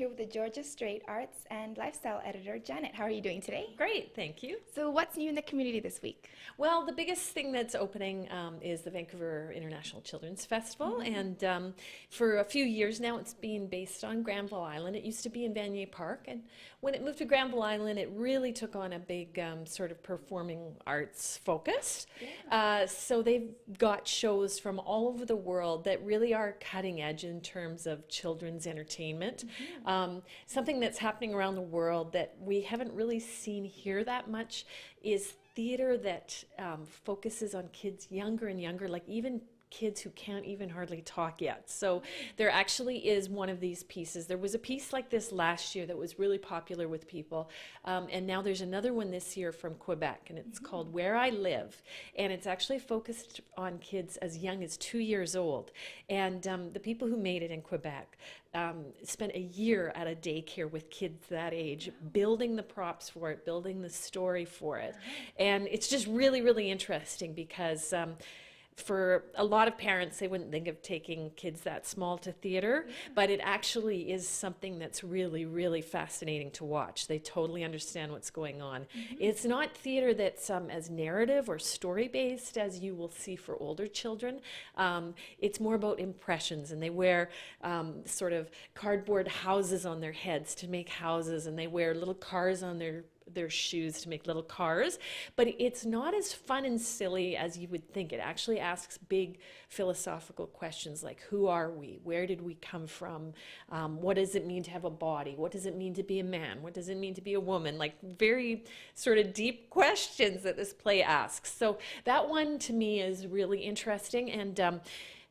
here with the Georgia Straight Arts and Lifestyle Editor, Janet. How are you doing today? Great, thank you. So what's new in the community this week? Well, the biggest thing that's opening is the Vancouver International Children's Festival, and for a few years now it's been based on Granville Island. It used to be in Vanier Park, and when it moved to Granville Island it really took on a big sort of performing arts focus. Yeah. So they've got shows from all over the world that really are cutting edge in terms of children's entertainment. Something that's happening around the world that we haven't really seen here that much is theater that focuses on kids younger and younger, like even kids who can't even hardly talk yet. So there actually is one of these pieces. There was a piece like this last year that was really popular with people, and now there's another one this year from Quebec, and it's called Where I Live, and it's actually focused on kids as young as 2 years old. And the people who made it in Quebec spent a year at a daycare with kids that age, building the props for it, building the story for it. And it's just really, really interesting because for a lot of parents, they wouldn't think of taking kids that small to theater, but it actually is something that's really, really fascinating to watch. They totally understand what's going on. It's not theater that's as narrative or story-based as you will see for older children. It's more about impressions, and they wear sort of cardboard houses on their heads to make houses, and they wear little cars on their shoes to make little cars, but it's not as fun and silly as you would think. It actually asks big philosophical questions like, who are we? Where did we come from? What does it mean to have a body? What does it mean to be a man? What does it mean to be a woman? Like very sort of deep questions that this play asks. So that one to me is really interesting, and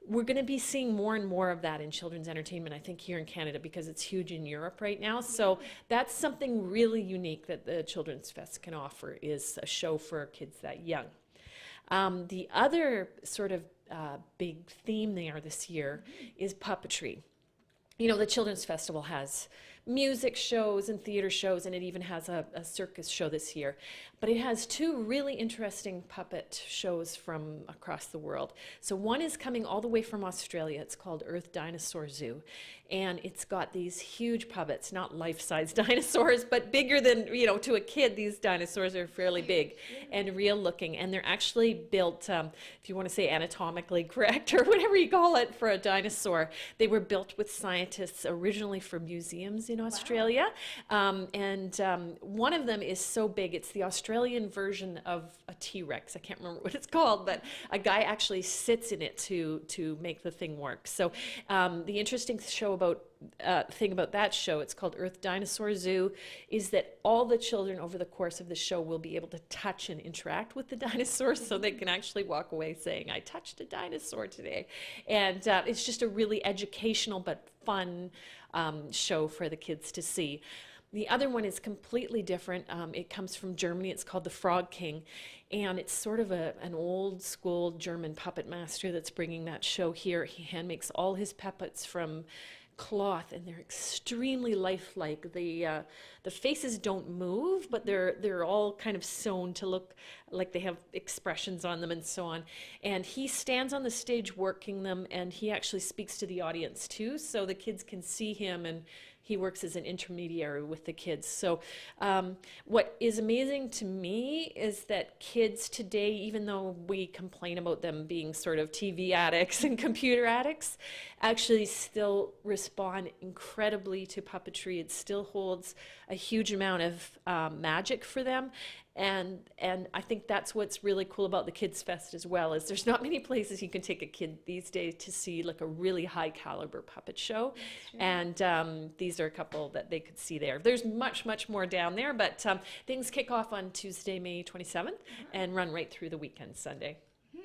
we're going to be seeing more and more of that in children's entertainment, I think, here in Canada, because it's huge in Europe right now. So that's something really unique that the Children's Fest can offer, is a show for kids that young. The other sort of big theme there this year is puppetry. You know, the Children's Festival has music shows and theater shows, and it even has a circus show this year. But it has two really interesting puppet shows from across the world. So one is coming all the way from Australia. It's called Earth Dinosaur Zoo. And it's got these huge puppets, not life-size dinosaurs, but bigger than, you know, to a kid, these dinosaurs are fairly big and real looking. And they're actually built, if you want to say anatomically correct or whatever you call it for a dinosaur, they were built with scientists originally for museums in Australia. One of them is so big, it's the Australian version of a T-Rex. I can't remember what it's called, but a guy actually sits in it to make the thing work. So the interesting thing about that show, it's called Earth Dinosaur Zoo, is that all the children over the course of the show will be able to touch and interact with the dinosaurs, so they can actually walk away saying, I touched a dinosaur today. And it's just a really educational but fun show for the kids to see. The other one is completely different. It comes from Germany. It's called The Frog King, and it's sort of an old school German puppet master that's bringing that show here. He hand makes all his puppets from cloth, and they're extremely lifelike. The faces don't move, but they're all kind of sewn to look like they have expressions on them and so on. And he stands on the stage working them, and he actually speaks to the audience too, so the kids can see him, and he works as an intermediary with the kids. So what is amazing to me is that kids today, even though we complain about them being sort of TV addicts and computer addicts, actually still respond incredibly to puppetry. It still holds a huge amount of magic for them. And I think that's what's really cool about the Kids Fest as well, is there's not many places you can take a kid these days to see like a really high caliber puppet show. And these are a couple that they could see there. There's much, much more down there, but things kick off on Tuesday, May 27th and run right through the weekend, Sunday.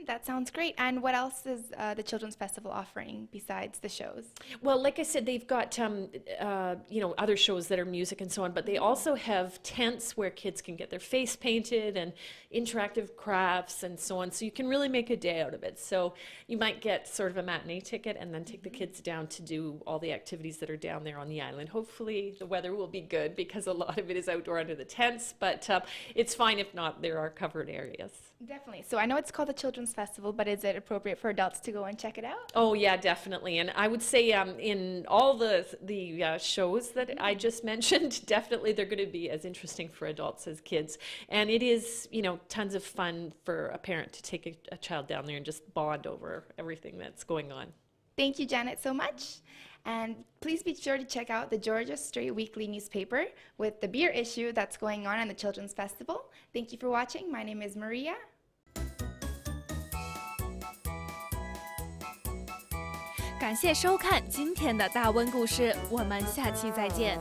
That sounds great. And what else is the Children's Festival offering besides the shows? Well, like I said, they've got you know, other shows that are music and so on, but they also have tents where kids can get their face painted and interactive crafts and so on. So you can really make a day out of it. So you might get sort of a matinee ticket and then take the kids down to do all the activities that are down there on the island. Hopefully the weather will be good, because a lot of it is outdoor under the tents, but it's fine if not. There are covered areas. Definitely. So I know it's called the Children's Festival, but is it appropriate for adults to go and check it out? Oh yeah, definitely. And I would say in all the shows that I just mentioned, definitely they're going to be as interesting for adults as kids. And it is, tons of fun for a parent to take a child down there and just bond over everything that's going on. Thank you, Janet, so much. And please be sure to check out the Georgia Straight Weekly newspaper with the beer issue that's going on at the Children's Festival. Thank you for watching. My name is Maria. 感谢收看今天的大温故事，我们下期再见。